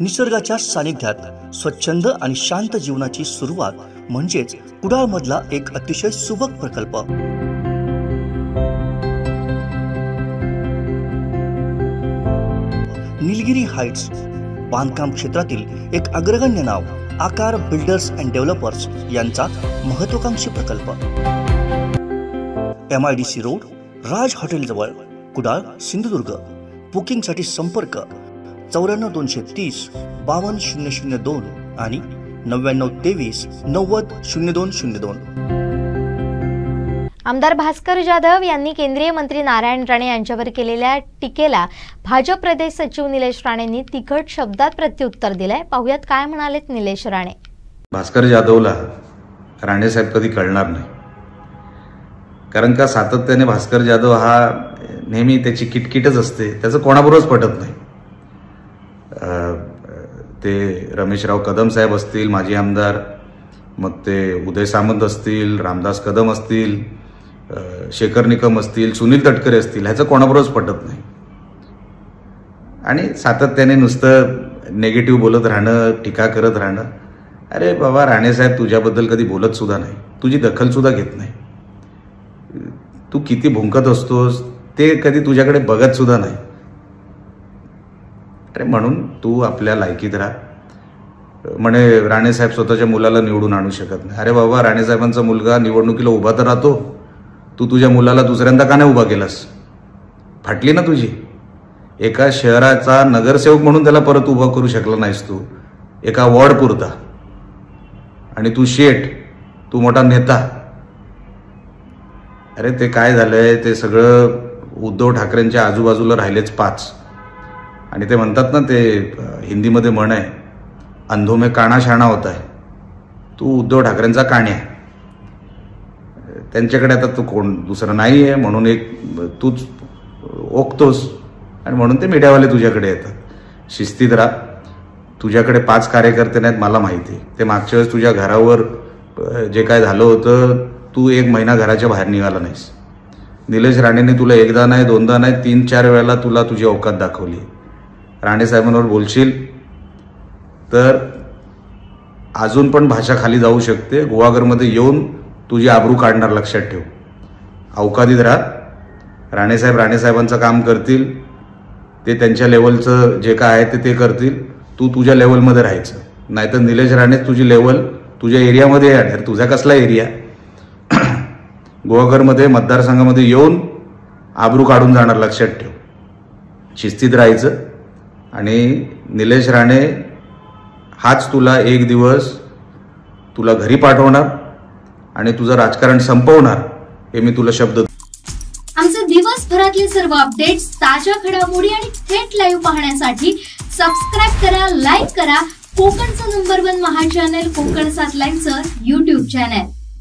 निसर्गाच्या सानिध्यात स्वच्छंद आणि शांत जीवनाची सुरुवात म्हणजेच कुडाळमधला एक अतिशय सुबक प्रकल्प। निलगिरी हाइट्स बांधकाम क्षेत्रातील एक अग्रगण्य नाव आकार बिल्डर्स अँड डेव्हलपर्स यांचा महत्त्वाकांक्षी प्रकल्प। MIDC रोड, राज हॉटेल जवळ, कुडाळ, सिंधुदुर्ग। बुकिंगसाठी संपर्क 94 230 52 002 आणि 99 23 90 0202। आमदार भास्कर जाधव यांनी केंद्रीय मंत्री नारायण राणे यांच्यावर केलेल्या टीकेला भाजप प्रदेश सचिव निलेश राणेंनी तिखट शब्दात प्रत्युत्तर दिलंय। पाहुयात काय म्हणालेत निलेश राणे। भास्कर जाधवला राणे साहेब कधी कळणार नाही, कारण का सातत्याने भास्कर जाधव हा नेहमी त्याची किटकिटच असते, त्याचं कोणाबरोबरच पटत नाही। ते रमेशराव कदम साहेब असतील माजी आमदार, मग ते उदय सामंत असतील, रामदास कदम असतील, शेखर निकम असतील, सुनील तटकरे असतील, ह्याचं कोणाबरोबरच पटत नाही। आणि सातत्याने नुसतं नेगेटिव्ह बोलत राहणं, टीका करत राहणं। अरे बाबा, राणे साहेब तुझ्याबद्दल कधी बोलत सुद्धा नाही, तुझी दखल सुद्धा घेत नाही। तू किती भुंकत असतोस ते कधी तुझ्याकडे बघत सुद्धा नाही। अरे म्हणून तू आपल्या लायकीत राहा। म्हणे राणे साहेब स्वतःच्या मुलाला निवडून आणू शकत नाही। अरे बाबा, राणे साहेबांचा मुलगा निवडणुकीला उभा तर राहतो, तू तुझ्या मुलाला दुसऱ्यांदा का नाही उभा केलास? फाटली ना तुझी। एका शहराचा नगरसेवक म्हणून त्याला परत उभा करू शकला नाहीस तू, एका वॉर्ड पुरता। आणि तू शेठ, तू मोठा नेता। अरे ते काय झालंय, ते सगळं उद्धव ठाकरेंच्या आजूबाजूला राहिलेच 5। आणि ते म्हणतात ना, ते हिंदीमध्ये म्हण आहे, अंधो में काना शाणा होता है। तू उद्धव ठाकरेंचा काण्या आहे, त्यांच्याकडे आता तू कोण दुसरं नाही आहे म्हणून एक तूच ओकतोस, आणि म्हणून ते मीडियावाले तुझ्याकडे येतात। शिस्तीत राहा। तुझ्याकडे 5 कार्यकर्ते नाहीत, मला माहिती आहे। ते मागच्या वेळेस तुझ्या घरावर जे काय झालं होतं, तू 1 महिना घराच्या बाहेर निघाला नाहीस। निलेश राणेंनी तुला एकदा नाही, दोनदा नाही, 3-4 वेळेला तुला तुझी औकात दाखवली। राणे साहेबांवर बोलशील तर अजून पण भाषा खाली जाऊ शकते। गुहागरमध्ये येऊन तुझी आबरू काढणार, लक्षात ठेव। औकातीत राहा। राणे साहेबांचं काम करतील, ते त्यांच्या लेवलचं जे काय आहे ते करतील, तू तुझ्या लेवलमध्ये राहायचं। नाहीतर निलेश राणेच तुझी लेवल तुझ्या एरियामध्ये येणार। तुझा कसला एरिया? गुहागरमध्ये मतदारसंघामध्ये येऊन आबरू काढून जाणार, लक्षात ठेव। शिस्तीत राहायचं। आणि निलेश राणे हाच तुला एक दिवस तुला घरी पाठवणार आणि तुझं राजकारण संपवणार, हे मी तुला शब्द। आमचे दिवसभरातले सर्व अपडेट्स, ताज्या घडामोडी आणि थेट लाईव्ह पाहण्यासाठी सबस्क्राइब करा, लाईक करा कोकणचं नंबर 1 महा चॅनल कोकण 7 लाईव्हचं YouTube चॅनल।